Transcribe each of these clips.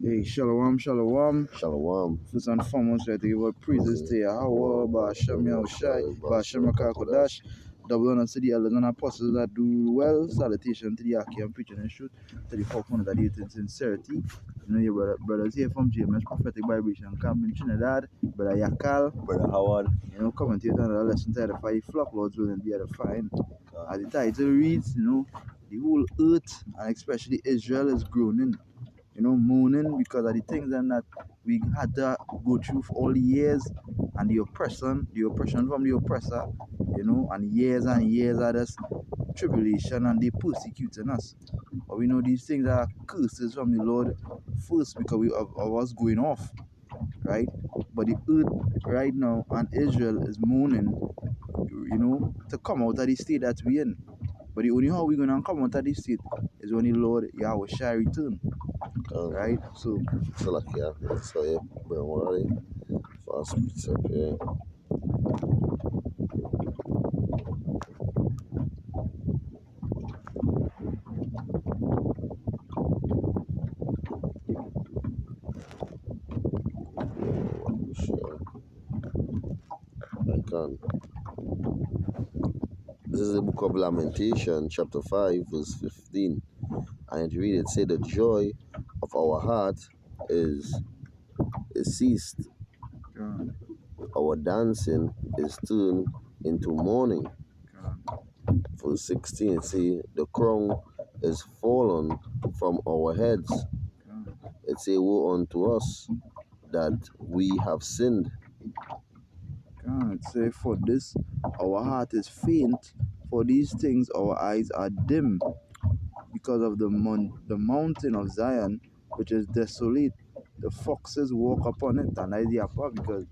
Hey, shalom, shalom. Shalom. First and foremost, let give our praises to Yahweh, Ba'ashem Yahushai, Ba'ashem Kodash. Double honor to the elders and apostles that do well. Salutation to the Aki and preaching and shoot, to the forefathers that did it in sincerity. You know, your brothers here from JMS Prophetic Vibration Camp in Trinidad, Brother Yakal, Brother Howard. you know, commentate on the lesson to edify the flock, Lord's will and be edifying. As the title reads, you know, the whole earth and especially Israel is groaning, you know, mourning because of the things that we had to go through for all the years and the oppression from the oppressor, you know, and years of this tribulation and they persecuting us. But we know these things are curses from the Lord first because of us going off, right? But the earth right now and Israel is mourning, you know, to come out of the state that we're in. But the only how we're gonna come out of this state is when the Lord Yahweh shall return. Right? So like, yeah, so yeah, bro, already fast speeds up here. Sure. I can. This is the book of Lamentation, chapter 5, verse 15. And it read, it say, the joy of our heart is ceased. God, Our dancing is turned into mourning. God, Verse 16, see, the crown is fallen from our heads. God, It say, woe unto us that we have sinned. God, say for this our heart is faint, for these things our eyes are dim, because of the mountain of Zion, which is desolate. The foxes walk upon it, and I the upper because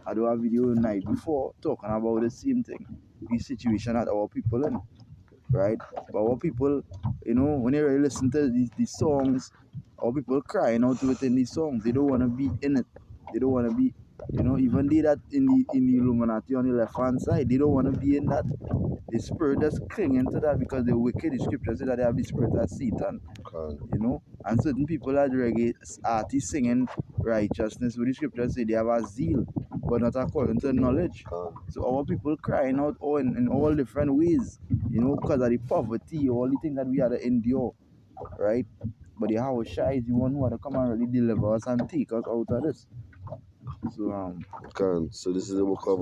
I do a video the night before talking about the same thing, the situation that our people in, right? But our people, you know, when you really listen to these songs, our people crying out within these songs. They don't want to be in it. They don't want to be, you know, even they that in the Illuminati on the left hand side, they don't want to be in that. The spirit that's clinging to that because the wicked, the scripture says that they have the spirit of Satan, you know. And certain people are reggae artists singing righteousness, with the scripture say they have a zeal, but not according to knowledge. So our people crying out all in all different ways, you know, because of the poverty, all the things that we had to endure, right? But the Howard Shai is the one who had to come and really deliver us and take us out of this. So this is the book of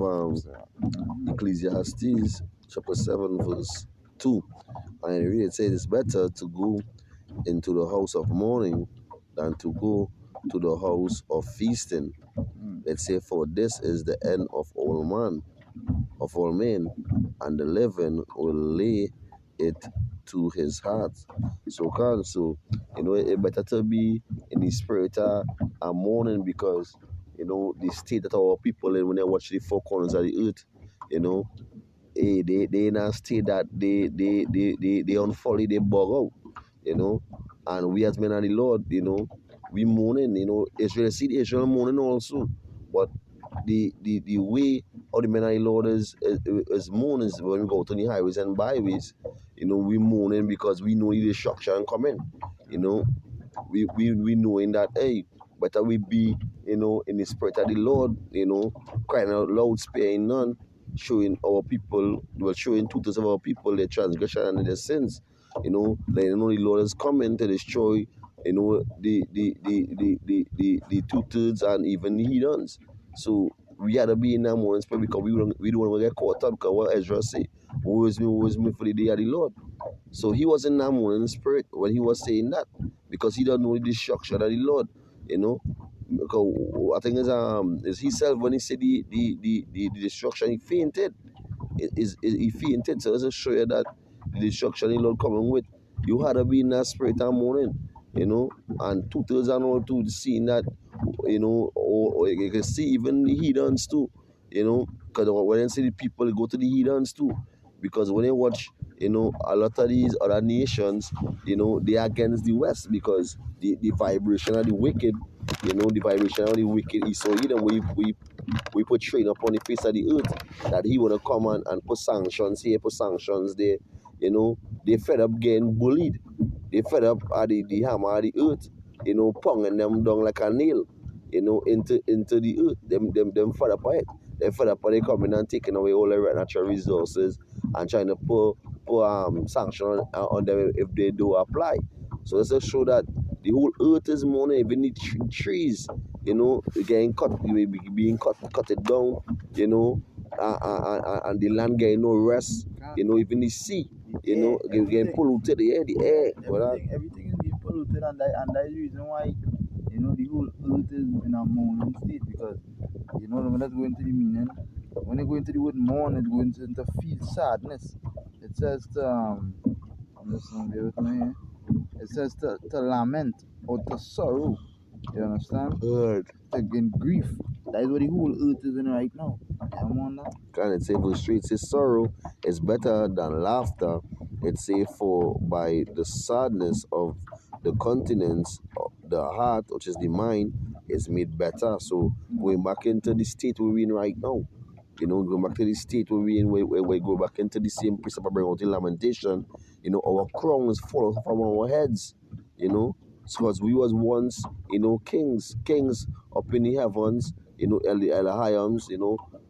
Ecclesiastes, chapter 7, verse 2. And it really says it's better to go into the house of mourning than to go to the house of feasting. Let's say, for this is the end of all men, and the living will lay it to his heart. So you know, it better to be in the spirit of mourning, because you know the state that our people in when they watch the four corners of the earth, you know, they in a state that they unfolly, they bug out, you know. And we as men of the Lord, you know, we mourning, you know, Israel mourning also. But the way how the men of the Lord is mourning is when we go to the highways and byways, you know, we mourning because we know the destruction coming, you know. We knowing that, hey, better we be, you know, in the spirit of the Lord, you know, crying out loud, sparing none, showing our people, well, showing two-thirds of our people their transgression and their sins, you know, letting know the Lord is coming to destroy, you know, the two-thirds and even the heathens. So we had to be in that moment because we don't want to get caught up, because what Ezra say, woe is me for the day of the Lord. So he was in that morning spirit when he was saying that, because he don't know the destruction of the Lord, you know. Because I think is himself when he said the destruction, he fainted. He fainted. So it's show you that the destruction the Lord coming with, you had to be in that spirit that morning, you know. And two-thirds and all to seeing that, you know, or you can see even the heathens too, you know, because when I see the people go to the heathens too, because when they watch, you know, a lot of these other nations, you know, they are against the West, because the vibration of the wicked, you know, the vibration of the wicked is so hidden. We portray upon the face of the earth that he would have come and put sanctions here, put sanctions there, you know. They fed up getting bullied. They fed up at the hammer of the earth. pounding them down like a nail, into the earth. Them fed up on it. They fed up on they coming and taking away all the natural resources and trying to put sanction on them if they do apply. So it's to show that the whole earth is mourning, even the trees, getting cut, being cut it down, and the land getting no rest, even the sea, getting polluted, the air, everything is being polluted, and that's the reason why the whole earth is in a mourning state because when let's go into the meaning. When you go into the word mourn, it goes into feel sadness. It says to listen, bear with me here. It says to lament or to sorrow. You understand? Good. To in grief. That is what the whole earth is in right now. I'm on that. Can it say verse 3? It says sorrow is better than laughter. It say for by the sadness of the continents, the heart, which is the mind, is made better. So going back into the state we're in right now. Going back to the state where we in, where we go back into the same precept I bring out in lamentation, our crowns fall from our heads, because we was once, kings up in the heavens, Elihiams,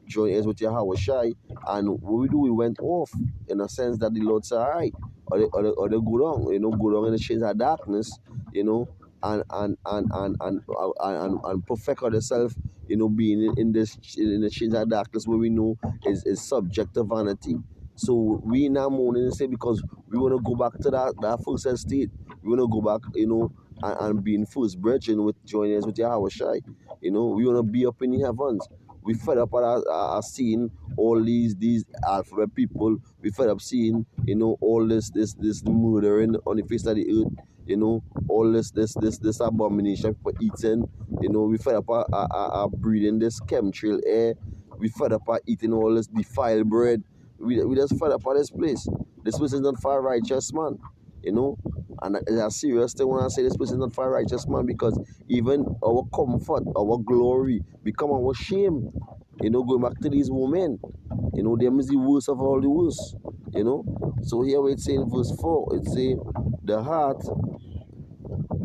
join us with Yahweh Shai, and what we do, we went off in a sense that the Lord said, all right, or they go down, go down in the shades of darkness, and perfect ourselves, being in the shades of darkness where we know is subject to vanity. So we now mourning and say because we want to go back to that first estate. We want to go back, and being first brethren with joining us with Yahweh Shai. We want to be up in the heavens. We fed up at seeing all these alphabet people. We fed up seeing, all this murdering on the face of the earth. All this abomination for eating. We fed up at breathing this chemtrail air. We fed up at eating all this defiled bread. We just fed up at this place. This place is not for righteous man. And it's a serious thing when I say this place is not for righteous man, because even our comfort, our glory become our shame. Going back to these women, them is the worst of all the worst. So here we say in verse 4, it say the heart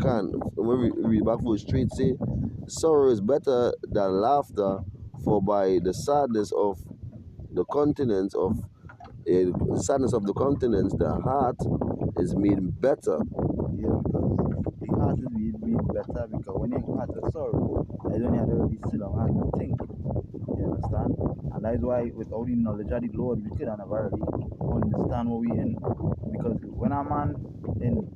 can, when we read back verse 3, it say sorrow is better than laughter, for by the sadness of the continents the heart is made better. Yeah, because the heart is made better because when your heart is sorrow, I don't have to really sit down and think. You understand? And that is why without the knowledge of the Lord, we could never really understand what we in. Because when a man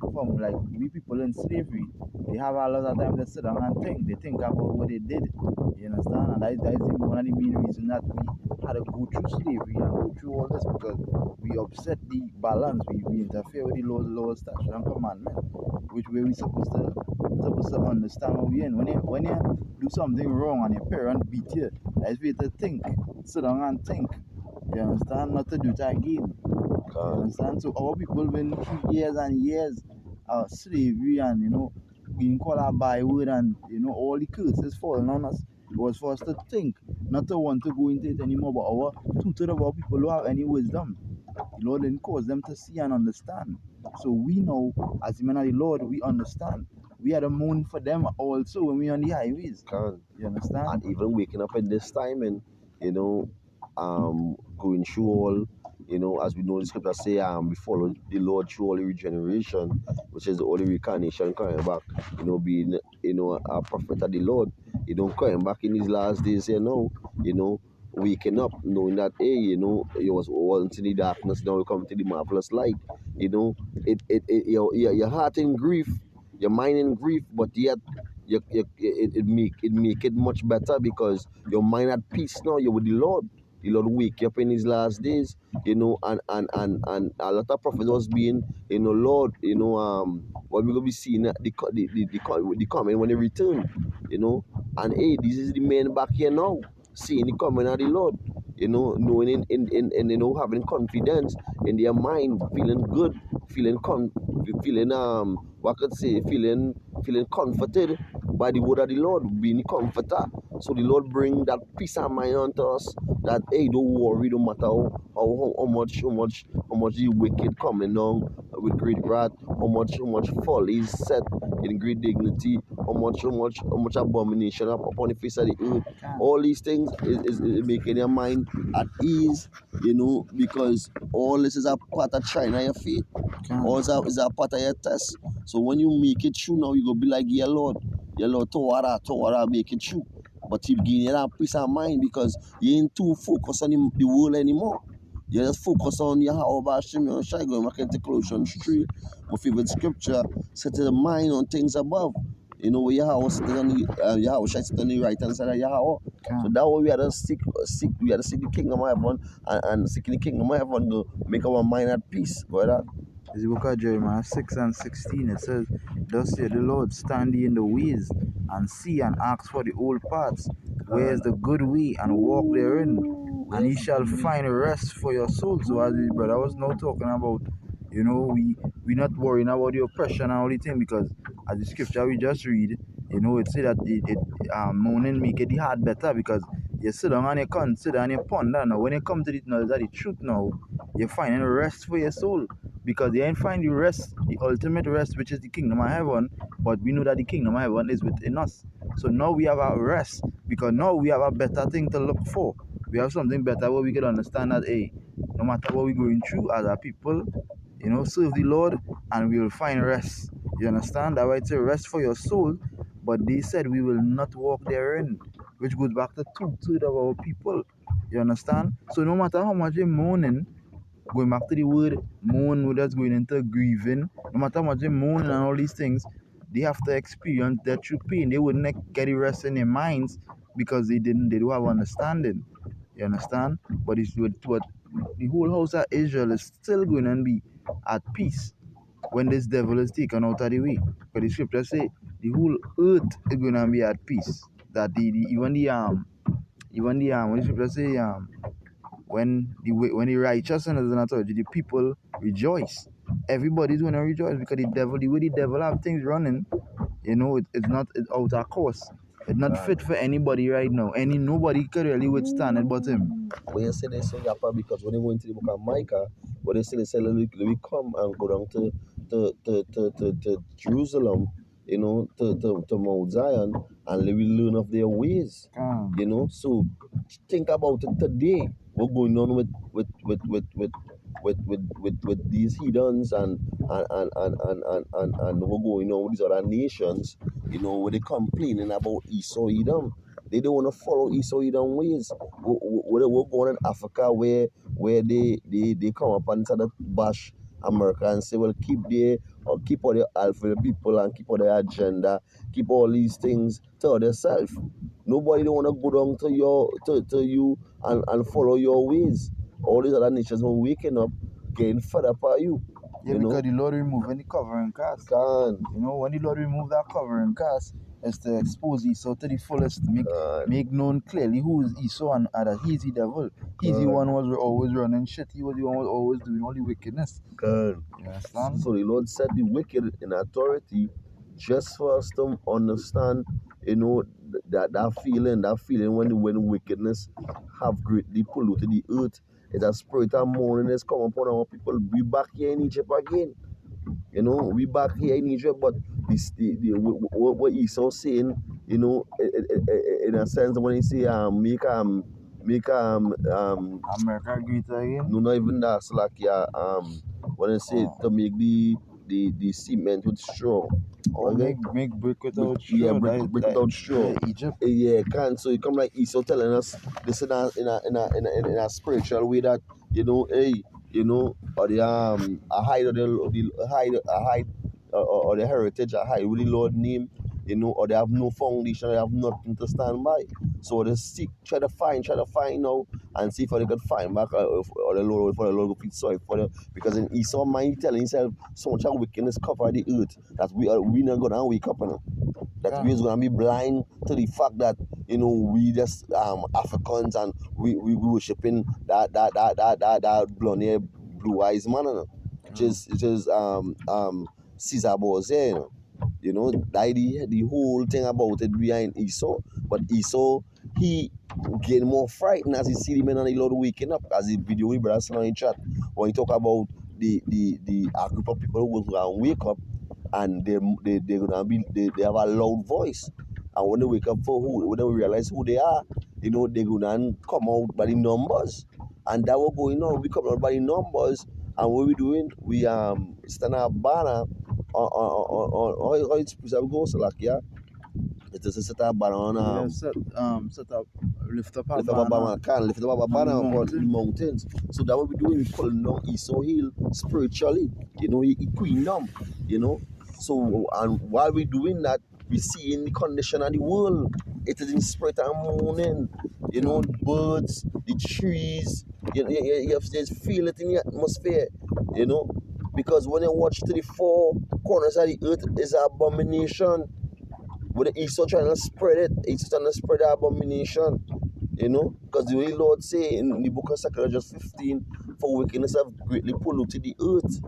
from like we people in slavery, they have a lot of time to sit down and think. They think about what they did. You understand? And that is one of the main reasons that we had to go through slavery and go through all this, because we upset the balance. We interfere with the Lord's statute and commandment, which way we supposed to understand what we in. When you do something wrong and your parent beat you, that's way to think. Sit down and think. You understand? Not to do that again. You understand? So our people been through years and years of slavery and being called a byword and all the curses falling on us. It was for us to think, not to want to go into it anymore. But our two-thirds of our people who have any wisdom, the Lord didn't cause them to see and understand. So we know, as the men of the Lord, we understand. We had a mourn for them also when we on the highways. You understand? And even waking up at this time and going through all, as we know the scripture say, we follow the Lord through all the regeneration, which is the only reincarnation coming back, being a prophet of the Lord, coming back in these last days, waking up, knowing that you was once in the darkness, now you come to the marvelous light. Your heart in grief, your mind in grief, but yet it make it much better because your mind at peace now. You're with the Lord. The Lord wake you up in His last days, and a lot of prophets was being, Lord, what we're gonna be seeing the coming when they return, and hey, this is the man back here now, seeing the coming of the Lord, knowing in having confidence in their mind, feeling good, feeling feeling comforted by the word of the Lord, being the comforter. So the Lord bring that peace of mind unto us that hey, don't worry, no matter how much the wicked coming down with great wrath, how much folly is set in great dignity, how much abomination upon the face of the earth. All these things is making your mind at ease, because all this is a part of trying your faith. All is a part of your test. So when you make it true now, you go be like, yeah, Lord, Tawara, make it true. But you gain that peace of mind because you ain't too focused on the world anymore. You just focus on Yahweh Hashem Shai, going back into Colossians 3. My favorite scripture, set the mind on things above. Where Yahweh sitting on Yahweh Shai sitting on the right hand side of Yahweh. So that way we had to seek the kingdom of heaven, and seeking the kingdom of heaven to make our mind at peace. Go ahead. As you look at Jeremiah 6:16, it says, Thus saith the Lord, stand ye in the ways, and see and ask for the old paths, where is the good way, and walk therein, and ye shall find rest for your souls. So as the brother was now talking about, we not worrying about the oppression and all the thing, because as the scripture we just read, it say that mourning make it the heart better, because you sit down and you consider and you ponder. Now when you come to the knowledge of the truth now, you're finding rest for your soul, because you ain't find the rest, the ultimate rest, which is the kingdom of heaven. But we know that the kingdom of heaven is within us. So now we have a rest, because now we have a better thing to look for. We have something better where we can understand that, hey, no matter what we're going through as a people, serve the Lord and we will find rest. You understand? That's why it's a rest for your soul. But they said we will not walk therein, which goes back to two-thirds of our people. You understand? So no matter how much you're mourning, going back to the word mourn, we're just going into grieving. No matter how much they mourn and all these things, they have to experience that true pain. They wouldn't get the rest in their minds because they don't have understanding. You understand? But the whole house of Israel is still going to be at peace when this devil is taken out of the way. Because the scripture say the whole earth is going to be at peace. That even when the scripture say when the righteous and the people rejoice. Everybody's gonna rejoice because the way the devil have things running, it's out of course. It's not fit for anybody right now. Nobody could really withstand it but him. When you say they so yappa because when they go into the book of Micah, when they say let me come and go down to Jerusalem, to Mount Zion, and let me learn of their ways. So think about it today. What's going on with these heathens and what's going on with these other nations, where they complaining about Esau Edom. They don't want to follow Esau Edom ways. We're going in Africa where they come up and try to bash America and say, well, keep all the alpha people and keep all the agenda, keep all these things to themselves. Nobody don't want to go down to you and follow your ways. All these other nations are waking up, getting fed up by you. Yeah, because the Lord removing the covering cast. When the Lord remove that covering cast, is to expose Esau to the fullest, make known clearly who is Esau and that he's the devil. He's the one who was always running shit. He was the one who was always doing all the wickedness. You understand? So the Lord set the wicked in authority just for us to understand, that feeling when wickedness have greatly polluted the earth. It's a spirit of mourning that's come upon our people. We back here in Egypt again. We back here in Egypt, but what Esau saying, in a sense when he say make America great again. No, not even that. So like when I say to make the cement with straw. Okay? Make brick without straw. Yeah, brick without straw. Egypt. Yeah, can so it come like Esau telling us this in a spiritual way that hey, or the a hide of or the heritage, a hide with the Lord name, or they have no foundation, they have nothing to stand by. So they seek, try to find now and see if they could find back or the Lord will feel sorry for them. Because in Esau mind he telling himself so much of wickedness cover the earth that we not gonna wake up that we're gonna be blind to the fact that we just Africans and we worshiping that blonde hair, blue eyes man, which is Caesar Borgia, You know, that the whole thing about it behind Esau. But Esau, he get more frightened as he see the men and the Lord waking up. As the video we brother sent on in chat, when he talk about the a group of people who will wake up and they're gonna be they have a loud voice. And when they wake up for who, when they realize who they are, you know, they're gonna come out by the numbers. And that was going on. We come out by the numbers, and what we doing? We stand our banner on how it's supposed to go, so like yeah. It is a set up banner on We have set up, lift up a lift up a banner banner, can lift up a on the banner upon the mountain. mountains. So that what we doing, we pulling down Esau Hill spiritually. You know, he queendom, you know. So and while we doing that, we see in the condition of the world. It is in spirit and morning. You know, birds, the trees, you have to feel it in the atmosphere, you know. Because when you watch to the four corners of the earth is an abomination. When Esau trying to spread it, he's trying to spread the abomination, you know, because the way Lord say in the book of Sacrilegious 15, for wickedness have greatly polluted the earth.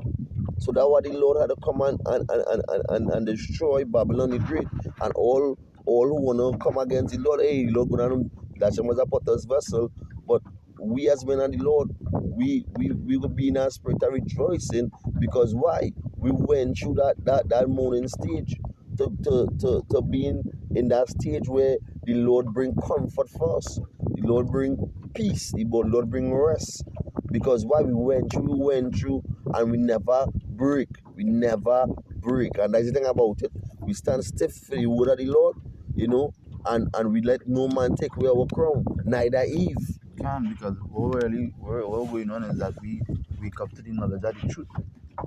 So that's why the Lord had to come and destroy Babylon the Great. And all who wanna come against the Lord, hey, Lord gonna that was a potter's vessel. But we as men and the Lord, we will be in our spirit of rejoicing, because why? We went through that mourning stage to being in that stage where the Lord bring comfort for us. The Lord bring peace. The Lord bring rest. Because why? We went through, and we never break. We never break. And that's the thing about it. We stand stiff for the word of the Lord, you know, and we let no man take away our crown, neither Eve. Can, because what going on is that we wake up to the knowledge of the truth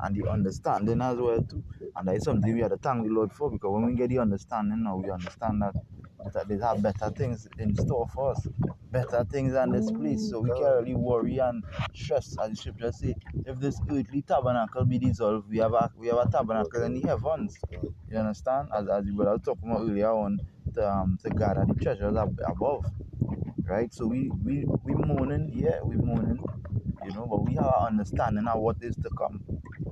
and the understanding as well too. And that is something we have to thank the Lord for, because when we get the understanding now, we understand that they have better things in store for us, better things than this place. So we can't really worry and stress, as the scripture say. If this earthly tabernacle be dissolved, we have a tabernacle in the heavens. You understand? As the brother was talking about earlier on, to gather the treasures above. Right? So we mourning, yeah, we mourning, but we have an understanding of what is to come.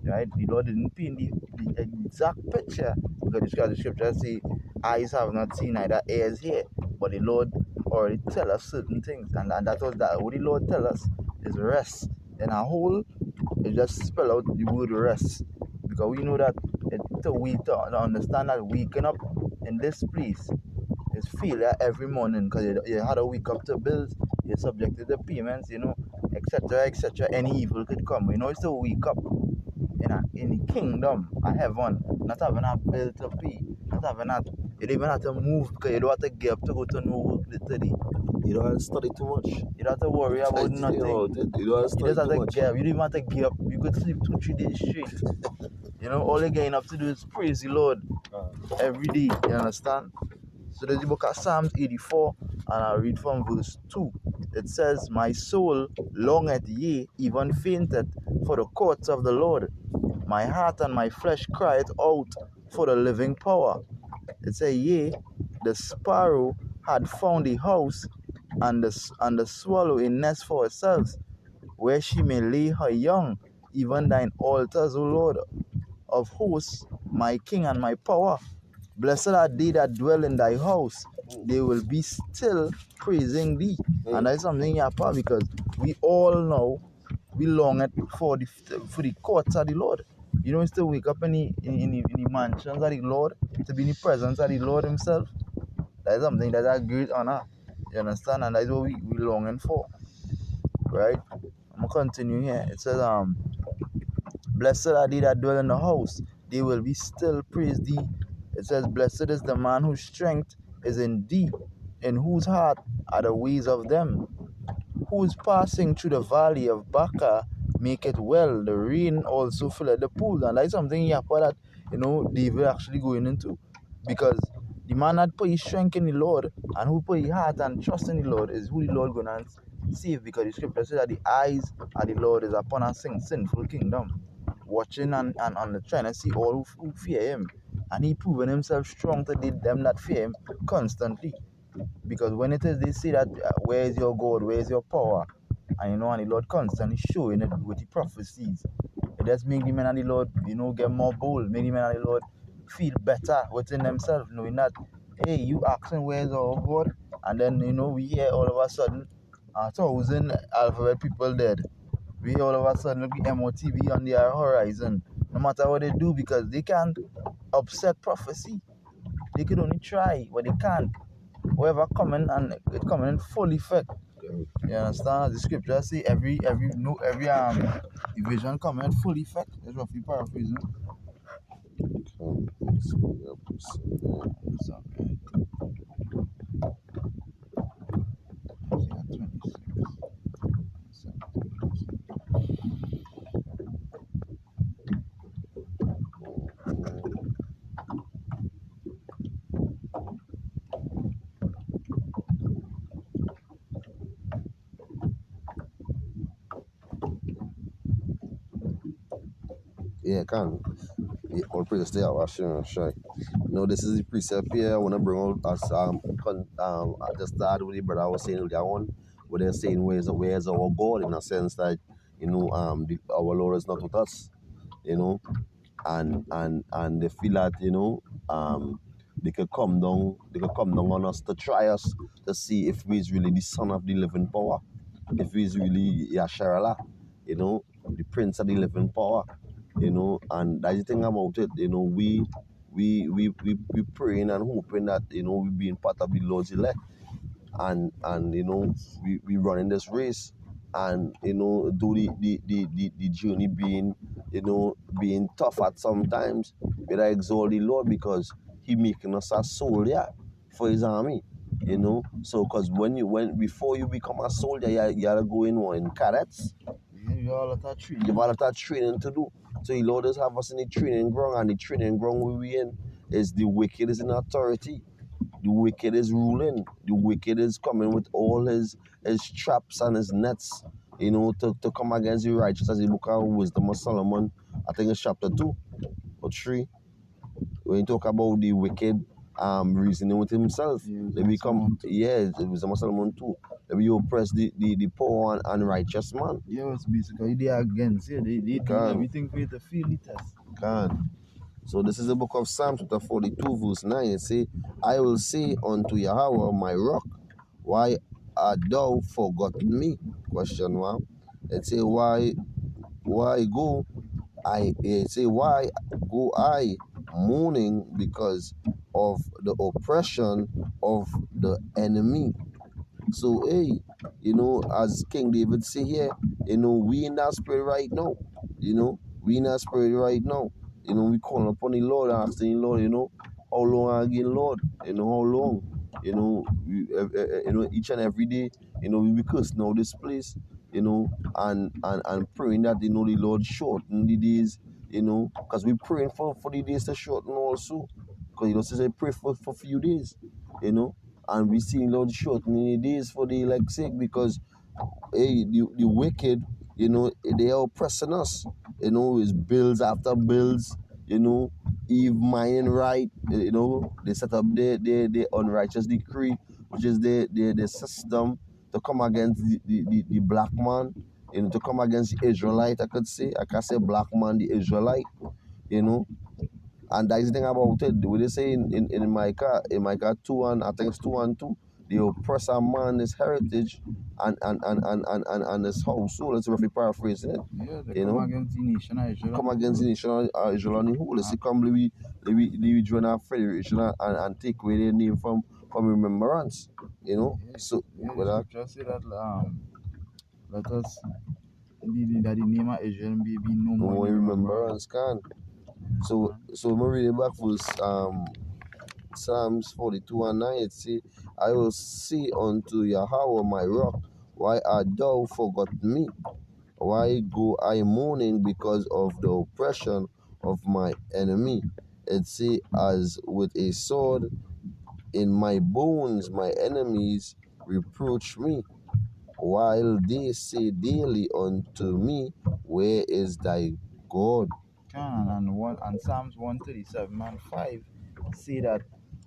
Right? The Lord didn't paint the exact picture, because the scripture say, eyes have not seen, neither ears hear, but the Lord already tell us certain things, and that was that. What the Lord tell us is rest. In a whole, it just spell out the word rest, because we know that to understand that waking up in this place is failure every morning, because you had to wake up to bills, you're subjected to payments, etc., etc. Any evil could come. It's to wake up in the kingdom of heaven, not having a bill to pay, not having a, you don't even have to move, because you don't have to get up to go to no work today. You don't have to study too much. You don't have to worry about nothing. You don't have to study You just have too to much. get up. You don't even have to get up. You could sleep 2-3 days straight. All you're getting up to do is praise the Lord every day. You understand? So there's the book of Psalms 84, and I read from verse 2. It says, my soul longeth, yea, even fainteth, for the courts of the Lord. My heart and my flesh cried out for the living power. It says, yea, the sparrow had found a house, and the swallow a nest for herself, where she may lay her young, even thine altars, O Lord of hosts, my King and my power. Blessed are they that dwell in thy house. They will be still praising thee. And that's something you have, because we all know we long for the courts of the Lord. It's to wake up in the mansions of the Lord, to be in the presence of the Lord himself. That's something that's a great honor. You understand? And that's what we longing for. Right? I'm gonna continue here. It says, blessed are they that dwell in the house, they will be still praise thee. It says, blessed is the man whose strength is in thee, in whose heart are the ways of them, whose passing through the valley of Baca make it well. The rain also filled the pools. And that's something that David actually going into. Because the man that put his strength in the Lord, and who put his heart and trust in the Lord, is who the Lord gonna save. Because the scripture says that the eyes of the Lord is upon a sinful kingdom, watching and trying to see all who fear him. And he proven himself strong to them that fear him constantly. Because when it is they say that, where is your God, where is your power, and the Lord constantly showing it with the prophecies, it just make the men of the Lord get more bold, make the men of the Lord feel better within themselves, knowing that, hey, you asking where's our God, and then we hear all of a sudden 1,000 alphabet people dead. We hear all of a sudden be MOTV on their horizon. No matter what they do, because they can't upset prophecy. They could only try, but they can't. Whoever coming and it coming in full effect. You understand? The scripture say every division coming in full effect. That's roughly paraphrasing. So, Isaiah 26. Yeah, can. Yeah, all praise to Yahweh, sure. This is the precept here. I want to bring out as I just started with the brother I was saying earlier on, where they're saying where's our God, in a sense that our Lord is not with us, and they feel that they could come down on us to try us to see if we is really the son of the living power, if we is really Yasharala, the prince of the living power, and that's the thing about it. We praying and hoping that we being part of the Lord's elect, and we running this race, and do the journey being tough at sometimes, but I exalt the Lord because he making us a soldier for his army. So because when before you become a soldier, you gotta go in cadets. You have a lot of training. You have a lot of training to do. So the Lord does have us in the training ground, and the training ground we in is the wicked is in authority. The wicked is ruling. The wicked is coming with all his traps and his nets, to come against the righteous, as the book of Wisdom of Solomon, I think it's chapter 2 or 3, when you talk about the wicked reasoning with himself. They become, it was a Solomon too. They oppress the poor and righteous man. Yeah, it's basically they are against it. They do everything for you to feel the test. So this is the book of Psalms chapter 42 verse 9. It say, I will say unto Yahweh my rock, why art thou forgotten me? Question mark. It say, why go why go I mourning because of the oppression of the enemy? So as King David say here, we in that spirit right now. We in that spirit right now. We calling upon the Lord, asking the Lord, how long again, Lord? How long? Each and every day, we be cursing out this place, and praying that the Lord shorten the days, because we praying for the days to shorten also. Because say pray for few days, and we see Lord shortening the days for the elect's sake, because the wicked, they are oppressing us. It's bills after bills, Eve mining right, they set up their unrighteous decree, which is the system to come against the black man, to come against the Israelite, I can say black man, the Israelite, and that's the thing about it. What they say in Micah 2, and I think it's 2 and 2, they oppress a man his heritage and his household. Let's roughly paraphrase it. Yeah, they come against the nation of Israel. Come against the nation of Israel and the whole. Let's see, come we join our federation and take away their name from remembrance. So scripture say that let us that the name of Israel may be no more in remembrance. So we read it back verse Psalms 42 and 9. It say, I will say unto Yahweh my rock, why art thou forgotten me? Why go I mourning because of the oppression of my enemy? It say, as with a sword in my bones my enemies reproach me, while they say daily unto me, where is thy God? And Psalms 137 and 5 say that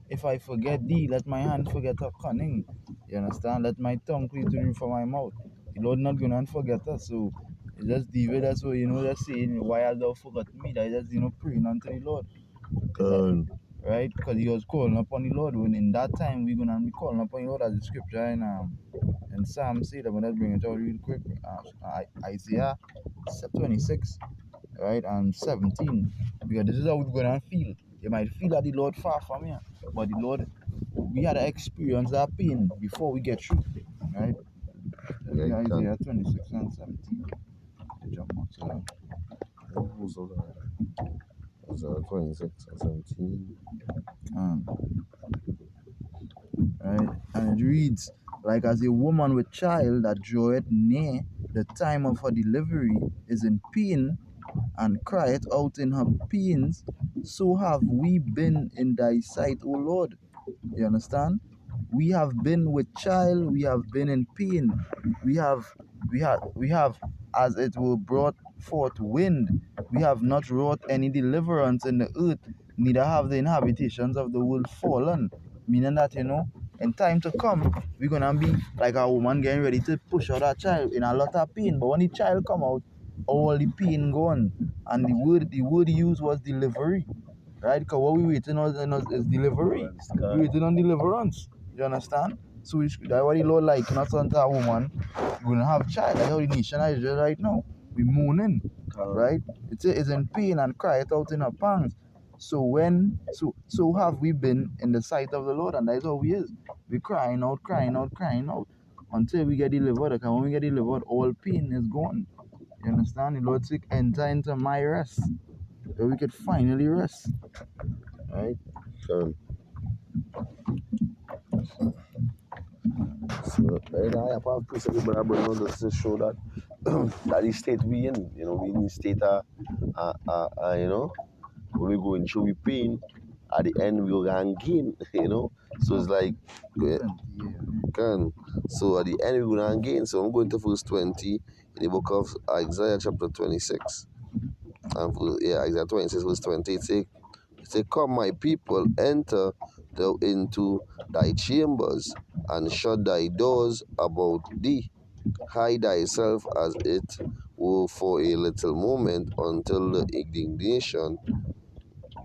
if I forget thee, let my hand forget her cunning. You understand? Let my tongue cleave to the roof of my mouth. The Lord not gonna forget us. So it's just David, that's what that's saying, why hast thou forgotten me? That is just praying unto the Lord. Right? Because he was calling upon the Lord. When in that time we're gonna be calling upon the Lord, as the scripture in Psalm say that. When I bring it out real quick, Isaiah 26, right, and 17. Because this is how we're gonna feel. You might feel that the Lord far from you, but the Lord, we had to experience that pain before we get through, right? Yeah, you can. Isaiah 26 and 17. Jump on to that. Isaiah 26 and 17. Um, right? And it reads, like as a woman with child that draweth near the time of her delivery is in pain and crieth out in her pains, so have we been in thy sight, O Lord. You understand? We have been with child, we have been in pain. We have as it were brought forth wind. We have not wrought any deliverance in the earth, neither have the inhabitations of the world fallen. Meaning that, in time to come, we're gonna be like a woman getting ready to push out her child in a lot of pain. But when the child come out, all the pain gone. And the word used was delivery. Right? Because what we waiting on is delivery. We waiting on deliverance. You understand? So that's why the Lord like not unto a woman. You're gonna have child. That's how the nation is right now. We mourning. Right? It's in pain and cry it out in her pangs. So have we been in the sight of the Lord, and that's how we is. We crying out, crying out, crying out until we get delivered. Because when we get delivered, all pain is gone. You understand? The Lord said, enter into my rest. So we could finally rest. Right? Can. So, I have a precept, but I bring on this to show that that the state we in, we in the state, when we going through we pain, at the end we go and gain, So it's like, can. So at the end we go and gain. So I'm going to verse 20 in the book of Isaiah chapter 26. And Isaiah 26 verse 20, it say, come my people, enter thou into thy chambers, and shut thy doors about thee. Hide thyself as it were for a little moment until the indignation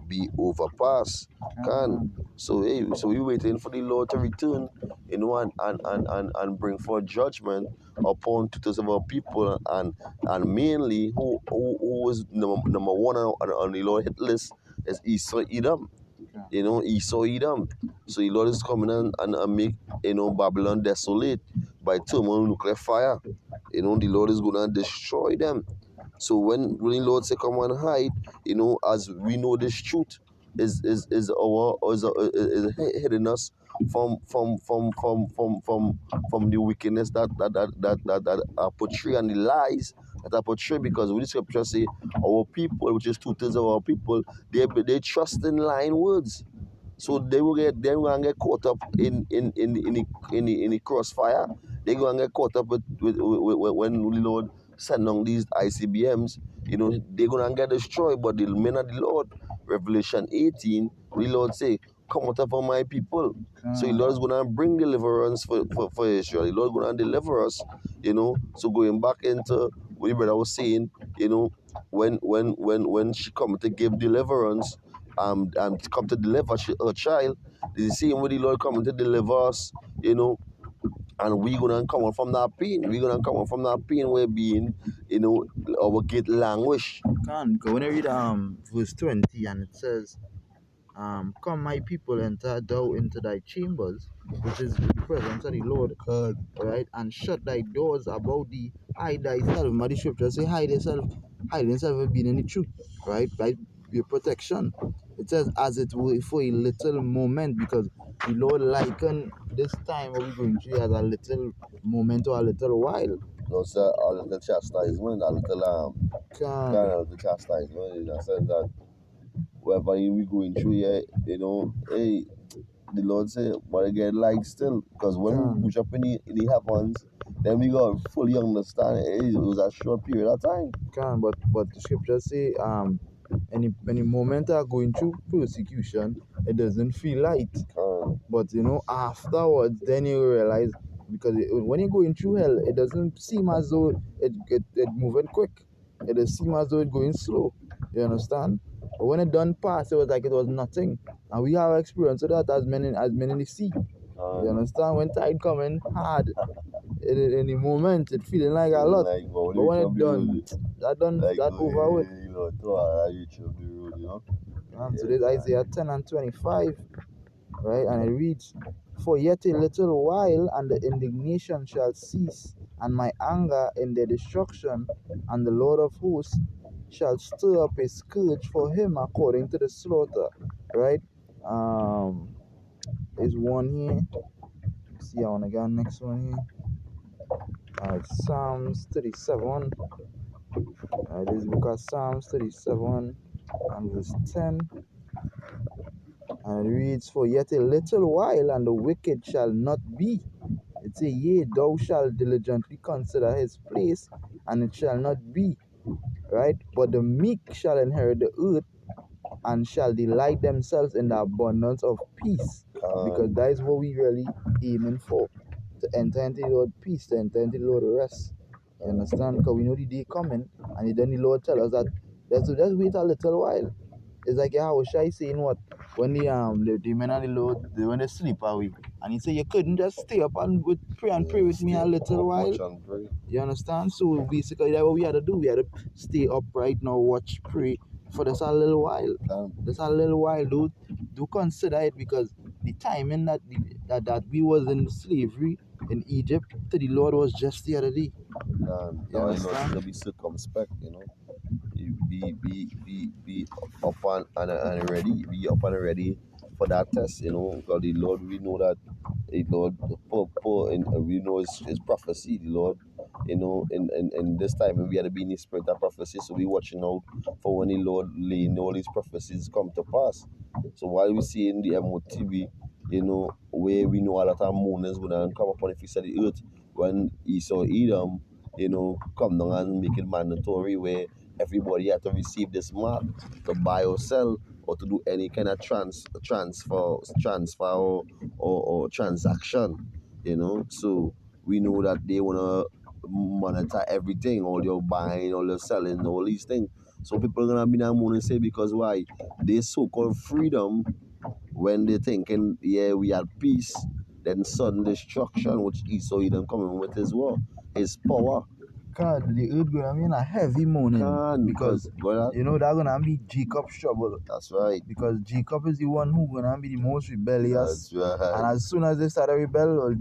be overpassed. Can. So we waiting for the Lord to return, and bring forth judgment upon two-thirds of our people, and mainly who was number one on the Lord hit list is Esau Edom. Esau Edom. So the Lord is coming and make Babylon desolate by thermonuclear fire. The Lord is gonna destroy them. So when the Lord say come and hide, as we know this truth is hidden us from the wickedness that are portrayed, and the lies that are portrayed, because with the scripture say our people, which is two-thirds of our people, they trust in lying words. So they will get caught up in the crossfire. They gonna get caught up with when the Lord send on these ICBMs. They're gonna get destroyed. But the men of the Lord, Revelation 18, the Lord say, come out of my people. So the Lord is gonna bring deliverance for Israel. The Lord is gonna deliver us. So going back into what the brother was saying, when she come to give deliverance, and come to deliver her child, the same way the Lord coming to deliver us, and we gonna come on from that pain. We gonna come on from that pain where being, our get languish. Can go when I read verse 20, and it says, come my people, enter thou into thy chambers, which is the presence of the Lord, right? And shut thy doors about thee, hide thyself. But the scripture say hide yourself being in the truth, right? By your protection. It says as it were for a little moment, because the Lord liken this time what we're going through as a little moment or a little while. No, sir, a little chastisement, a little kind of the chastisement, in the sense that wherever we going through here, hey, the Lord say, but again, like still, because when we push up in the heavens, then we got fully understand it was a short period of time. But the scriptures say any moment are going through persecution, it doesn't feel light. But afterwards, then you realize, because when you're going through hell, it doesn't seem as though it moving quick. It does seem as though it's going slow. You understand? But when it done pass, it was like it was nothing. And we have experience of that as men in the sea. You understand? When tide coming hard, in the moment, it feeling like a lot. Like, well, But when it done, like, that over with. you know, to a reach of the road, you know. And so this Isaiah 10 and 25, right? And it reads, "For yet a little while, and the indignation shall cease, and my anger in their destruction, and the Lord of hosts shall stir up a scourge for him according to the slaughter." Right? There's one here. See, I want to get next one here. Psalms 37. This book of Psalms 37 and verse 10. And it reads, "For yet a little while, and the wicked shall not be. It say, Yea, thou shalt diligently consider his place, and it shall not be. Right? But the meek shall inherit the earth, and shall delight themselves in the abundance of peace." Because that is what we really aiming for. To enter into the Lord peace, to enter into the Lord rest. You understand? Because we know the day coming, and then the Lord tell us that let's just wait a little while. It's like how Shai saying what when the men and the Lord when they sleep away, and he said you couldn't just stay up and pray with me a little while. You understand? So basically that's what we had to do. We had to stay up right now, watch, pray for just a little while. Just a little while, dude. Do consider it, because the timing that we was in slavery in Egypt to the Lord was just the other day. You understand? To be circumspect, you know. Be up and ready. Be up and ready for that test, you know. Because the Lord, we know that the Lord, and we know his prophecy, the Lord, you know, in this time we had to be in the spirit of prophecy, so we watching out for when the Lord laying all these prophecies come to pass. So while we see in the MOTV, you know, where we know a lot of mourners gonna come upon the face of the earth when Esau Edom, you know, come down and make it mandatory where everybody had to receive this mark to buy or sell or to do any kind of transfer or transaction, you know. So we know that they wanna monitor everything, all your buying, all your selling, all these things. So people are gonna be now mourning say because why? They so-called freedom when they thinking, yeah, we had peace, then sudden destruction, which Esau Edom coming with as well. His power. God, the earth gonna be in a heavy mourning because you know that's gonna be Jacob's trouble. That's right. Because Jacob is the one who gonna be the most rebellious. That's right. And as soon as they start to rebel,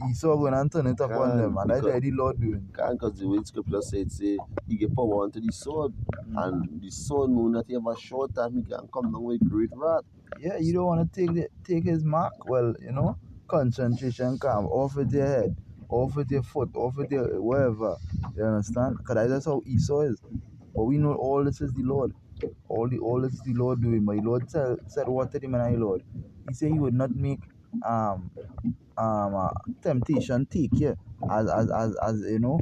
Esau gonna turn it upon them, and that's what the Lord doing. Because the way the scripture says, say he get power unto the sword, and the sword know that he have a short time he can come down with great wrath. Yeah, you don't want to take his mark. Well, you know, concentration camp, off with your head, off with your foot, off with your wherever. You understand? Because that's how Esau is. But we know all this is the Lord. All this is the Lord doing. But the Lord said what to the man of the Lord. He said he would not make temptation take you as you know,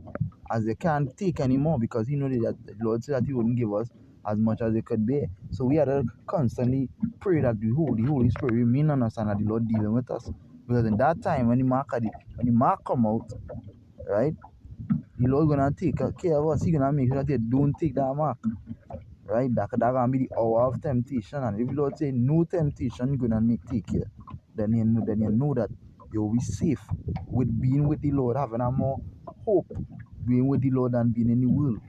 as they can't take anymore, because he knew that the Lord said that he wouldn't give us as much as they could bear. So we had to constantly pray that the Holy Spirit remain on us and that the Lord dealing with us. Because in that time when the mark come out, right, the Lord gonna take care of us. He gonna make sure that they don't take that mark. Right? That gonna be the hour of temptation. And if the Lord say no temptation gonna take you, then you know that you'll be safe with being with the Lord, having a more hope being with the Lord than being in the world.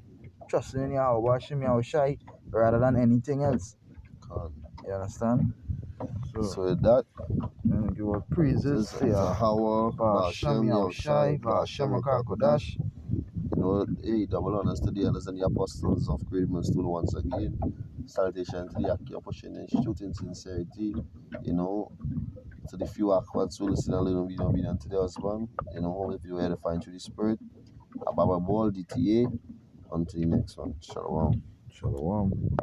Trusting in Yahweh Hashem Yahushai rather than anything else. You understand? So with that, give us praises to Yahweh Hashem Yahushai, Hashem Kodash. You know, hey, double honors to the elders and the apostles of Great Millstone once again. Salutation to the Aki pushing and shooting sincerity, you know, to the few aquats who listen and learn obedient to their husband, you know, if you were to find through the spirit. Ababa Ball, DTA. On to the next one. Shalom. Shalom.